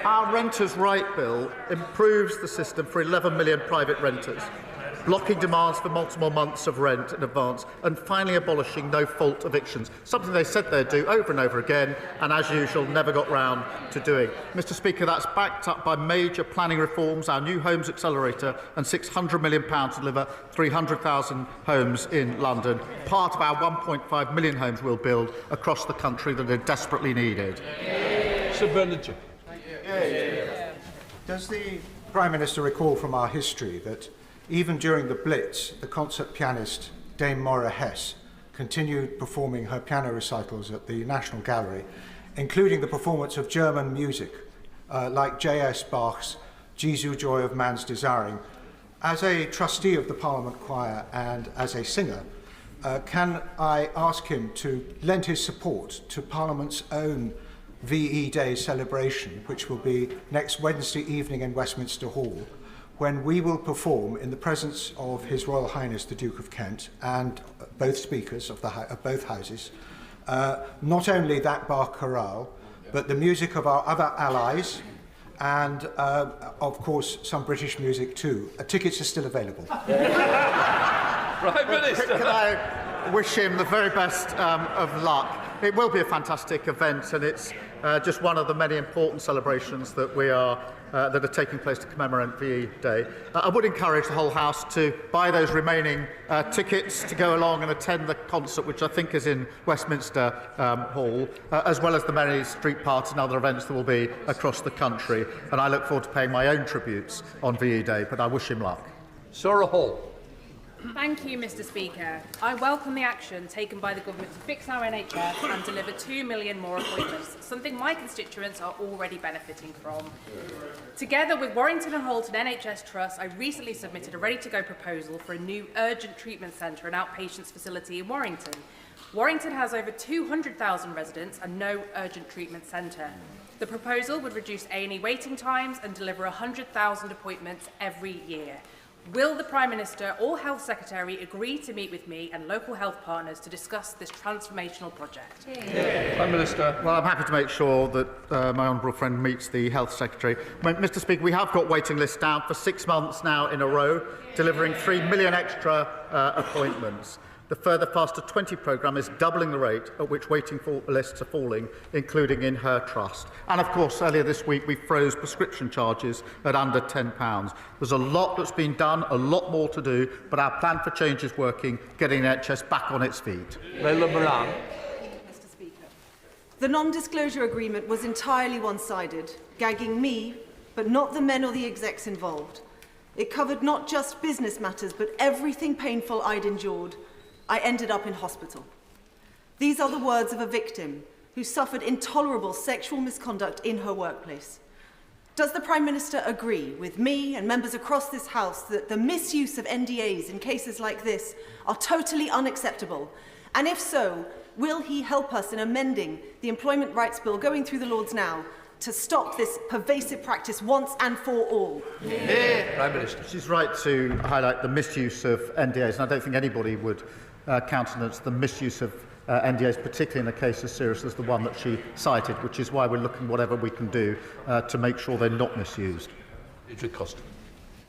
[SPEAKER 10] Our Renters' Right Bill improves the system for 11 million private renters, blocking demands for multiple months of rent in advance, and finally abolishing no-fault evictions, something they said they'd do over and over again, and as usual, never got round to doing. Mr Speaker, that's backed up by major planning reforms, our New Homes Accelerator, and £600 million to deliver 300,000 homes in London, part of our 1.5 million homes we'll build across the country that are desperately needed.
[SPEAKER 3] Sir Bernard.
[SPEAKER 1] Does the Prime Minister recall from our history that even during the Blitz, the concert pianist Dame Maura Hess continued performing her piano recitals at the National Gallery, including the performance of German music like J.S. Bach's Jesu, Joy of Man's Desiring. As a trustee of the Parliament Choir and as a singer, can I ask him to lend his support to Parliament's own VE Day celebration, which will be next Wednesday evening in Westminster Hall, when we will perform in the presence of His Royal Highness the Duke of Kent and both speakers of both houses, not only that Bach chorale, but the music of our other allies and, of course, some British music too. Tickets are still available.
[SPEAKER 3] Prime Minister.
[SPEAKER 10] Can I wish him the very best of luck? It will be a fantastic event, and it's just one of the many important celebrations that that are taking place to commemorate VE Day. I would encourage the whole House to buy those remaining tickets to go along and attend the concert, which I think is in Westminster Hall, as well as the many street parties and other events that will be across the country. And I look forward to paying my own tributes on VE Day, but I wish him luck.
[SPEAKER 3] Sarah Hall.
[SPEAKER 22] Thank you, Mr Speaker. I welcome the action taken by the government to fix our NHS and deliver 2 million more appointments, something my constituents are already benefiting from. Together with Warrington and Halton NHS Trust, I recently submitted a ready-to-go proposal for a new urgent treatment centre and outpatients facility in Warrington. Warrington has over 200,000 residents and no urgent treatment centre. The proposal would reduce A&E waiting times and deliver 100,000 appointments every year. Will the Prime Minister or Health Secretary agree to meet with me and local health partners to discuss this transformational project?
[SPEAKER 3] Prime Minister.
[SPEAKER 10] Well, I'm happy to make sure that my honourable friend meets the Health Secretary. Mr Speaker, we have got waiting lists down for 6 months now in a row, delivering 3 million extra appointments. The Further Faster 20 programme is doubling the rate at which waiting lists are falling, including in her trust. And of course, earlier this week, we froze prescription charges at under £10. There's a lot that's been done, a lot more to do, but our plan for change is working, getting the NHS back on its feet.
[SPEAKER 3] Mr
[SPEAKER 23] Speaker. The non-disclosure agreement was entirely one-sided, gagging me, but not the men or the execs involved. It covered not just business matters, but everything painful I'd endured. I ended up in hospital. These are the words of a victim who suffered intolerable sexual misconduct in her workplace. Does the Prime Minister agree with me and members across this House that the misuse of NDAs in cases like this are totally unacceptable? And if so, will he help us in amending the Employment Rights Bill going through the Lords now to stop this pervasive practice once and for all?
[SPEAKER 10] Prime Minister. She's right to highlight the misuse of NDAs, and I don't think anybody would countenance the misuse of NDAs, particularly in a case as serious as the one that she cited, which is why we're looking whatever we can do to make sure they're not misused.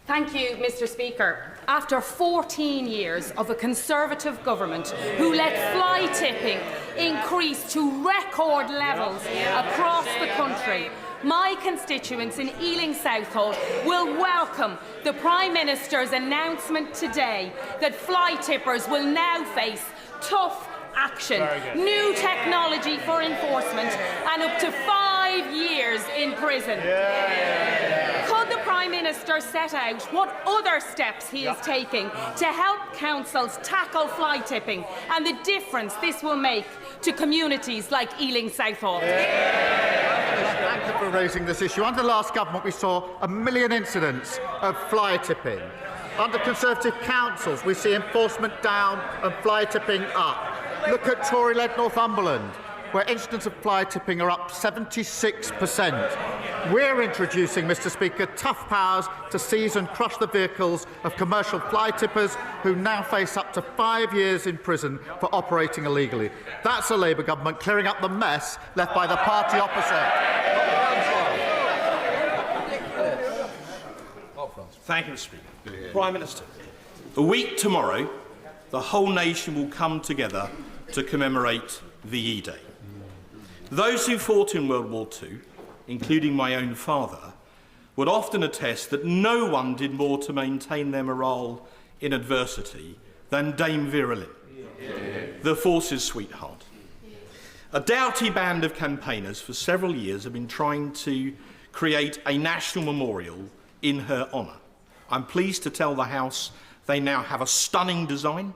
[SPEAKER 22] Thank you, Mr Speaker. After 14 years of a Conservative government who let fly tipping increase to record levels across the country, my constituents in Ealing Southall will welcome the Prime Minister's announcement today that fly tippers will now face tough action, new technology for enforcement and up to 5 years in prison. Could the Prime Minister set out what other steps he is taking to help councils tackle fly tipping and the difference this will make to communities like Ealing Southall?
[SPEAKER 10] Thank you for raising this issue. Under the last government, we saw 1 million incidents of fly tipping. Under Conservative councils, we see enforcement down and fly tipping up. Look at Tory-led Northumberland. where incidents of fly tipping are up 76%. We're introducing, Mr. Speaker, tough powers to seize and crush the vehicles of commercial fly tippers who now face up to 5 years in prison for operating illegally. That's a Labour government clearing up the mess left by the party opposite.
[SPEAKER 4] Thank you, Mr. Speaker. Prime Minister, a week tomorrow, the whole nation will come together to commemorate VE Day. Those who fought in World War II, including my own father, would often attest that no one did more to maintain their morale in adversity than Dame Vera Lynn, the force's sweetheart. A doughty band of campaigners for several years have been trying to create a national memorial in her honour. I'm pleased to tell the House they now have a stunning design.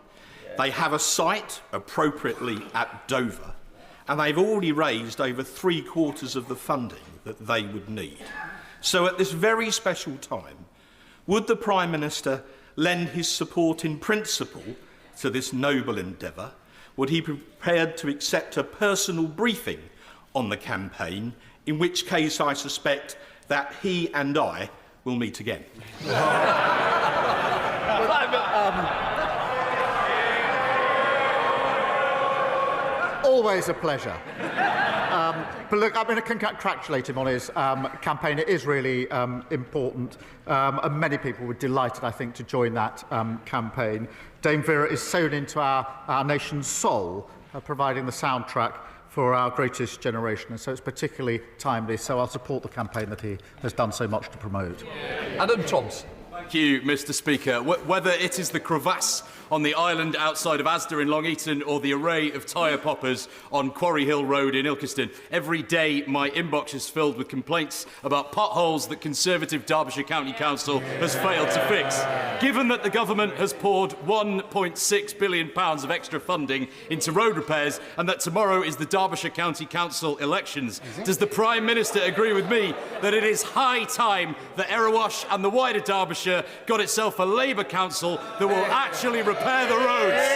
[SPEAKER 4] They have a site, appropriately at Dover, and they've already raised over 3/4 of the funding that they would need. So at this very special time, would the Prime Minister lend his support in principle to this noble endeavour? Would he be prepared to accept a personal briefing on the campaign, in which case I suspect that he and I will meet again?
[SPEAKER 10] Always a pleasure. But look, I'm going to congratulate him on his campaign. It is really important, and many people were delighted, I think, to join that campaign. Dame Vera is sewn into our nation's soul, providing the soundtrack for our greatest generation, and so it's particularly timely, so I'll support the campaign that he has done so much to promote.
[SPEAKER 4] Adam Thompson.
[SPEAKER 6] Thank you, Mr. Speaker. Whether it is the crevasse on the island outside of Asda in Long Eaton or the array of tyre poppers on Quarry Hill Road in Ilkeston, every day my inbox is filled with complaints about potholes that Conservative Derbyshire County Council has failed to fix. Given that the government has poured £1.6 billion of extra funding into road repairs and that tomorrow is the Derbyshire County Council elections, does the Prime Minister agree with me that it is high time that Erewash and the wider Derbyshire got itself a Labour council that will actually repair the roads?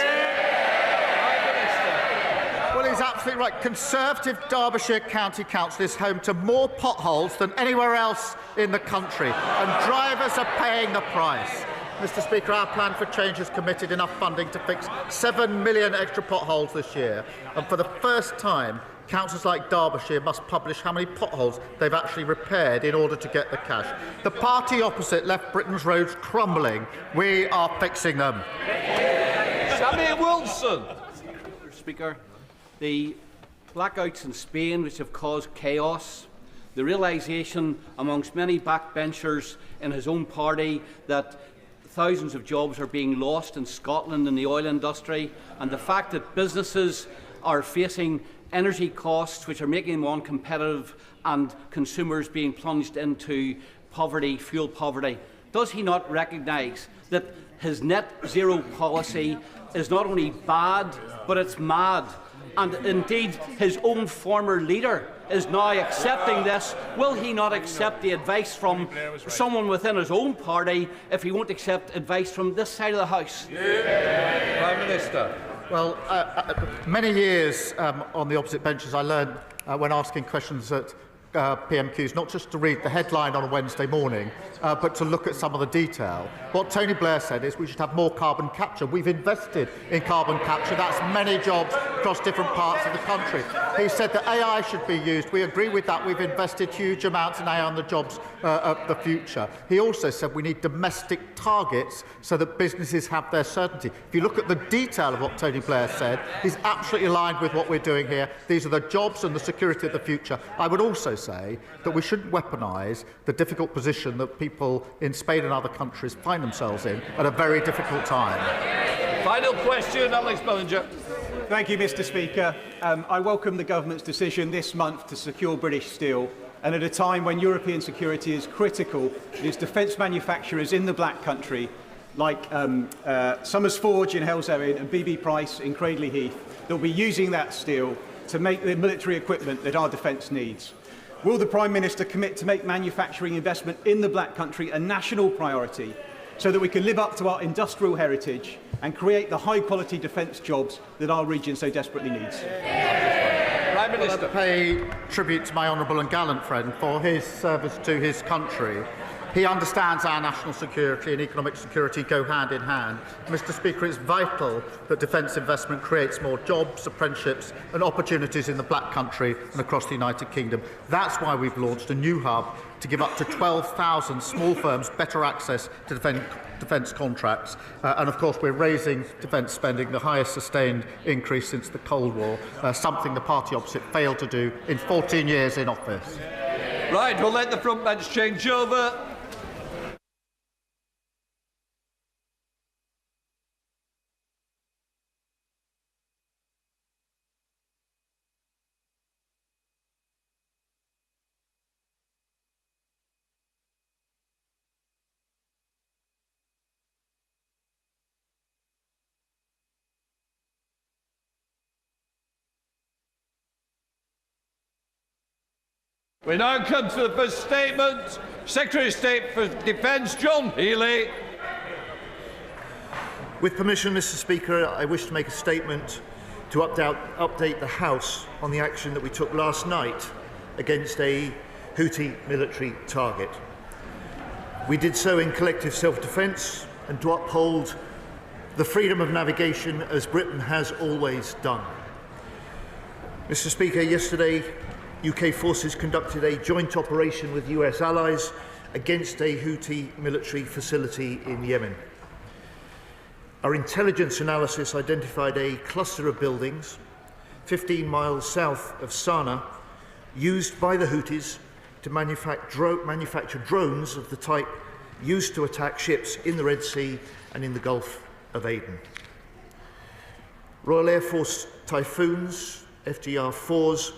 [SPEAKER 10] Well, he's absolutely right. Conservative Derbyshire County Council is home to more potholes than anywhere else in the country, and drivers are paying the price. Mr. Speaker, our plan for change has committed enough funding to fix 7 million extra potholes this year, and for the first time, councils like Derbyshire must publish how many potholes they've actually repaired in order to get the cash. The party opposite left Britain's roads crumbling. We are fixing them.
[SPEAKER 3] Sammy Wilson.
[SPEAKER 7] Mr. Speaker, the blackouts in Spain, which have caused chaos, the realisation amongst many backbenchers in his own party that thousands of jobs are being lost in Scotland in the oil industry, and the fact that businesses are facing energy costs which are making them uncompetitive and consumers being plunged into poverty, fuel poverty. Does he not recognise that his net zero policy is not only bad, but it's mad? And indeed, his own former leader is now accepting this. Will he not accept the advice from someone within his own party if he won't accept advice from this side of the House?
[SPEAKER 3] Prime Minister.
[SPEAKER 10] Well, many years on the opposite benches, I learned when asking questions at PMQs not just to read the headline on a Wednesday morning, but to look at some of the detail. What Tony Blair said is we should have more carbon capture. We've invested in carbon capture. That's many jobs across different parts of the country. He said that AI should be used. We agree with that. We've invested huge amounts in AI on the jobs of the future. He also said we need domestic targets so that businesses have their certainty. If you look at the detail of what Tony Blair said, he's absolutely aligned with what we're doing here. These are the jobs and the security of the future. I would also say that we shouldn't weaponise the difficult position that people in Spain and other countries find themselves in at a very difficult time.
[SPEAKER 3] Final question, Alex Bellinger.
[SPEAKER 14] Thank you, Mr. Speaker. I welcome the government's decision this month to secure British steel, and at a time when European security is critical, it is defence manufacturers in the Black Country, like Summers Forge in Hell's Erin and BB Price in Cradley Heath, that will be using that steel to make the military equipment that our defence needs. Will the Prime Minister commit to make manufacturing investment in the Black Country a national priority so that we can live up to our industrial heritage and create the high-quality defence jobs that our region so desperately needs?
[SPEAKER 3] Prime Prime Minister.
[SPEAKER 10] I pay tribute to my honourable and gallant friend for his service to his country. He understands our national security and economic security go hand in hand. Mr. Speaker, it's vital that defence investment creates more jobs, apprenticeships and opportunities in the Black Country and across the United Kingdom. That's why we've launched a new hub to give up to 12,000 small firms better access to defence contracts. And of course, we're raising defence spending, the highest sustained increase since the Cold War, something the party opposite failed to do in 14 years in office.
[SPEAKER 3] Right, we'll let the front bench change over. We now come to the first statement. Secretary of State for Defence, John Healey.
[SPEAKER 2] With permission, Mr. Speaker, I wish to make a statement to update the House on the action that we took last night against a Houthi military target. We did so in collective self-defence and to uphold the freedom of navigation as Britain has always done. Mr. Speaker, yesterday UK forces conducted a joint operation with US allies against a Houthi military facility in Yemen. Our intelligence analysis identified a cluster of buildings 15 miles south of Sana'a used by the Houthis to manufacture drones of the type used to attack ships in the Red Sea and in the Gulf of Aden. Royal Air Force Typhoons, FGR-4s,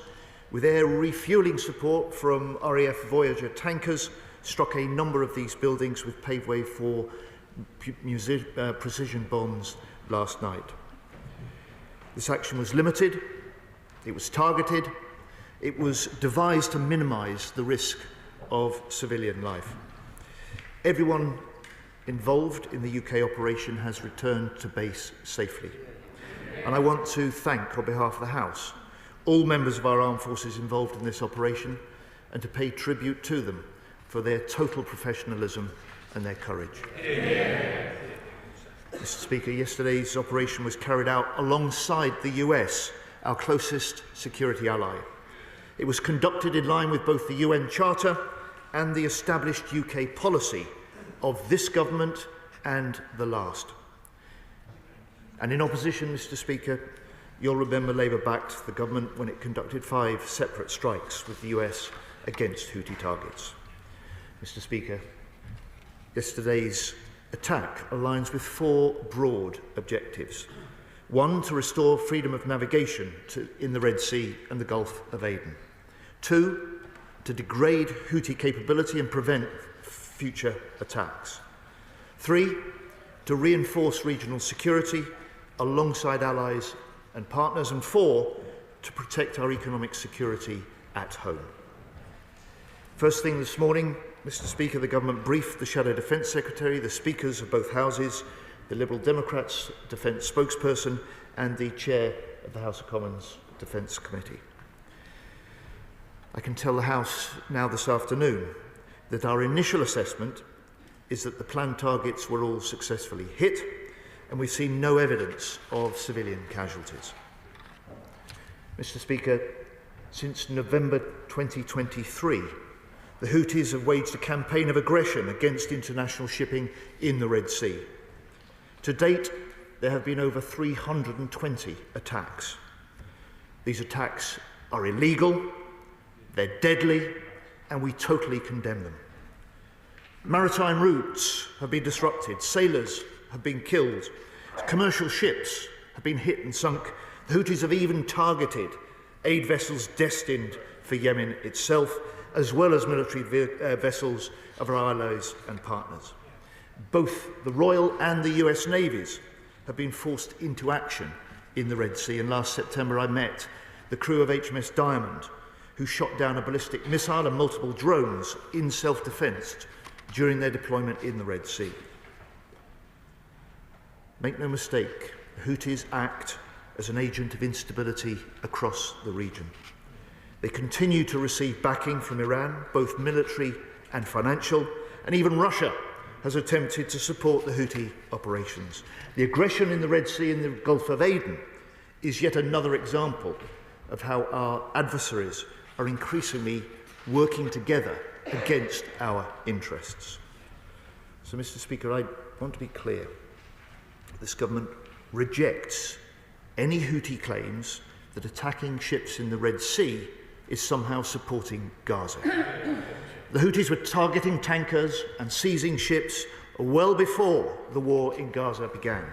[SPEAKER 2] with air refuelling support from RAF Voyager tankers, struck a number of these buildings with paved way for precision bombs last night. This action was limited, it was targeted, it was devised to minimise the risk of civilian life. Everyone involved in the UK operation has returned to base safely. And I want to thank, on behalf of the House, all members of our armed forces involved in this operation and to pay tribute to them for their total professionalism and their courage. Yeah. Mr. Speaker, yesterday's operation was carried out alongside the US, our closest security ally. It was conducted in line with both the UN Charter and the established UK policy of this government and the last. And in opposition, Mr. Speaker, you'll remember Labour backed the government when it conducted 5 separate strikes with the US against Houthi targets. Mr. Speaker, yesterday's attack aligns with 4 broad objectives. 1, to restore freedom of navigation in the Red Sea and the Gulf of Aden. 2, to degrade Houthi capability and prevent future attacks. 3, to reinforce regional security alongside allies and partners, and 4, to protect our economic security at home. First thing this morning, Mr. Speaker, the government briefed the Shadow Defence Secretary, the Speakers of both Houses, the Liberal Democrats Defence spokesperson and the Chair of the House of Commons Defence Committee. I can tell the House now this afternoon that our initial assessment is that the planned targets were all successfully hit, and we've seen no evidence of civilian casualties. Mr. Speaker, since November 2023, the Houthis have waged a campaign of aggression against international shipping in the Red Sea. To date, there have been over 320 attacks. These attacks are illegal, they're deadly, and we totally condemn them. Maritime routes have been disrupted, sailors have been killed, commercial ships have been hit and sunk. The Houthis have even targeted aid vessels destined for Yemen itself, as well as military vessels of our allies and partners. Both the Royal and the US Navies have been forced into action in the Red Sea, and last September I met the crew of HMS Diamond, who shot down a ballistic missile and multiple drones in self-defence during their deployment in the Red Sea. Make no mistake, the Houthis act as an agent of instability across the region. They continue to receive backing from Iran, both military and financial, and even Russia has attempted to support the Houthi operations. The aggression in the Red Sea and the Gulf of Aden is yet another example of how our adversaries are increasingly working together against our interests. So, Mr. Speaker, I want to be clear. This government rejects any Houthi claims that attacking ships in the Red Sea is somehow supporting Gaza. The Houthis were targeting tankers and seizing ships well before the war in Gaza began.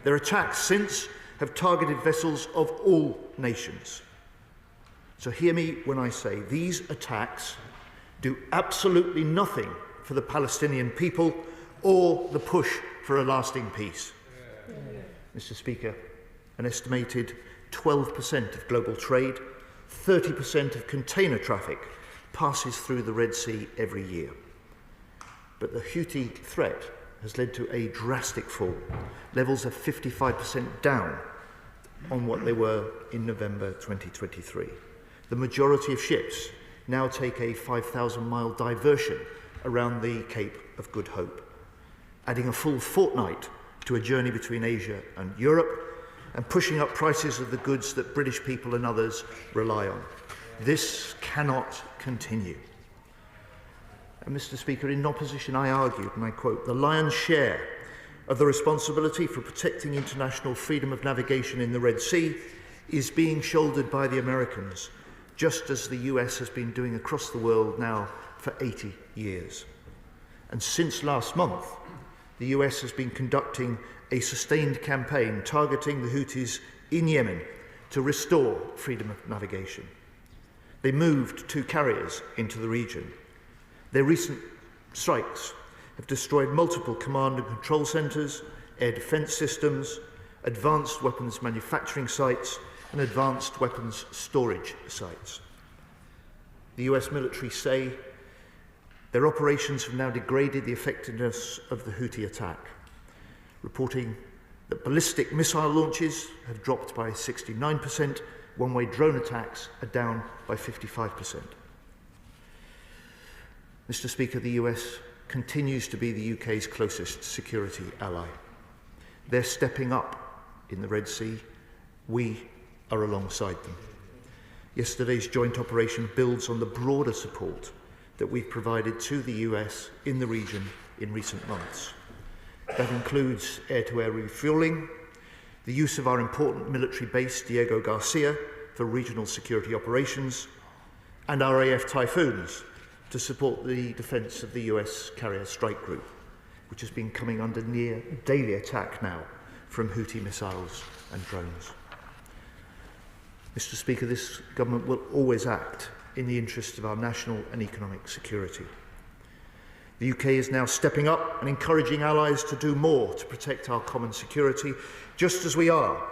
[SPEAKER 2] Their attacks since have targeted vessels of all nations. So hear me when I say these attacks do absolutely nothing for the Palestinian people or the push for a lasting peace. Mr. Speaker, an estimated 12% of global trade, 30% of container traffic passes through the Red Sea every year. But the Houthi threat has led to a drastic fall. Levels are 55% down on what they were in November 2023. The majority of ships now take a 5,000-mile diversion around the Cape of Good Hope, adding a full fortnight to a journey between Asia and Europe and pushing up prices of the goods that British people and others rely on. This cannot continue. And Mr. Speaker, in opposition I argued, and I quote, "The lion's share of the responsibility for protecting international freedom of navigation in the Red Sea is being shouldered by the Americans, just as the US has been doing across the world now for 80 years. And since last month, the US has been conducting a sustained campaign targeting the Houthis in Yemen to restore freedom of navigation. They moved 2 carriers into the region. Their recent strikes have destroyed multiple command and control centres, air defence systems, advanced weapons manufacturing sites and advanced weapons storage sites. The US military say their operations have now degraded the effectiveness of the Houthi attack, reporting that ballistic missile launches have dropped by 69%, one-way drone attacks are down by 55%. Mr. Speaker, the US continues to be the UK's closest security ally. They're stepping up in the Red Sea. We are alongside them. Yesterday's joint operation builds on the broader support that we've provided to the US in the region in recent months. That includes air-to-air refuelling, the use of our important military base, Diego Garcia, for regional security operations, and our RAF Typhoons to support the defence of the US carrier strike group, which has been coming under near daily attack now from Houthi missiles and drones. Mr. Speaker, this government will always act in the interests of our national and economic security. The UK is now stepping up and encouraging allies to do more to protect our common security, just as we are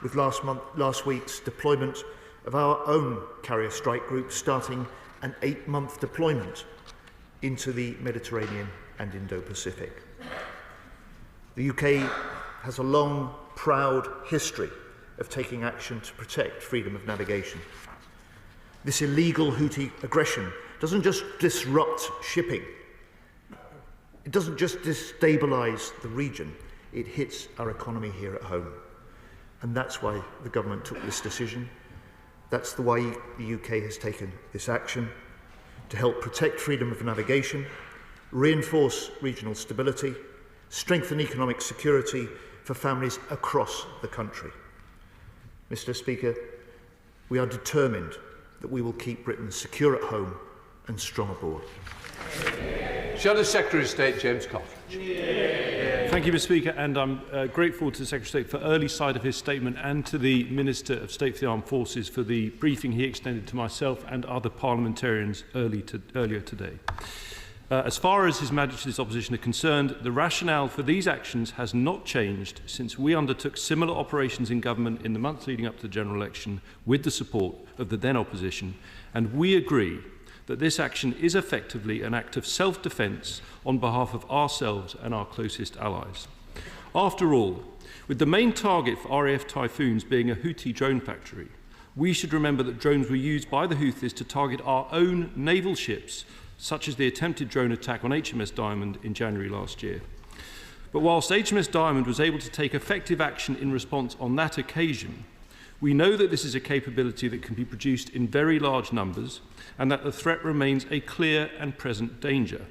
[SPEAKER 2] with last week's deployment of our own carrier strike group, starting an 8-month deployment into the Mediterranean and Indo-Pacific. The UK has a long, proud history of taking action to protect freedom of navigation. This illegal Houthi aggression doesn't just disrupt shipping. It doesn't just destabilise the region, it hits our economy here at home. And that's why the government took this decision. That's why the UK has taken this action, to help protect freedom of navigation, reinforce regional stability, strengthen economic security for families across the country. Mr. Speaker, we are determined that we will keep Britain secure at home and strong abroad.
[SPEAKER 3] Shadow Secretary of State James Cottridge.
[SPEAKER 8] Thank you, Mr. Speaker, and I'm grateful to the Secretary of State for early sight of his statement and to the Minister of State for the Armed Forces for the briefing he extended to myself and other parliamentarians earlier today. As far as His Majesty's opposition are concerned, the rationale for these actions has not changed since we undertook similar operations in government in the months leading up to the general election with the support of the then opposition, and we agree that this action is effectively an act of self-defence on behalf of ourselves and our closest allies. After all, with the main target for RAF Typhoons being a Houthi drone factory, we should remember that drones were used by the Houthis to target our own naval ships, such as the attempted drone attack on HMS Diamond in January last year. But whilst HMS Diamond was able to take effective action in response on that occasion, we know that this is a capability that can be produced in very large numbers and that the threat remains a clear and present danger.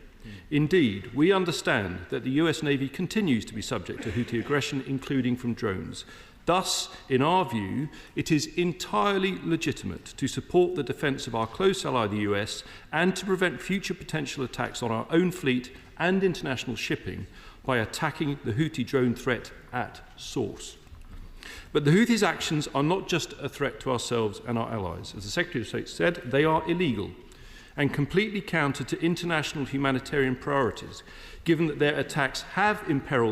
[SPEAKER 8] Indeed, we understand that the US Navy continues to be subject to Houthi aggression, including from drones. Thus, in our view, it is entirely legitimate to support the defence of our close ally, the US, and to prevent future potential attacks on our own fleet and international shipping by attacking the Houthi drone threat at source. But the Houthis' actions are not just a threat to ourselves and our allies. As the Secretary of State said, they are illegal and completely counter to international humanitarian priorities, given that their attacks have imperiled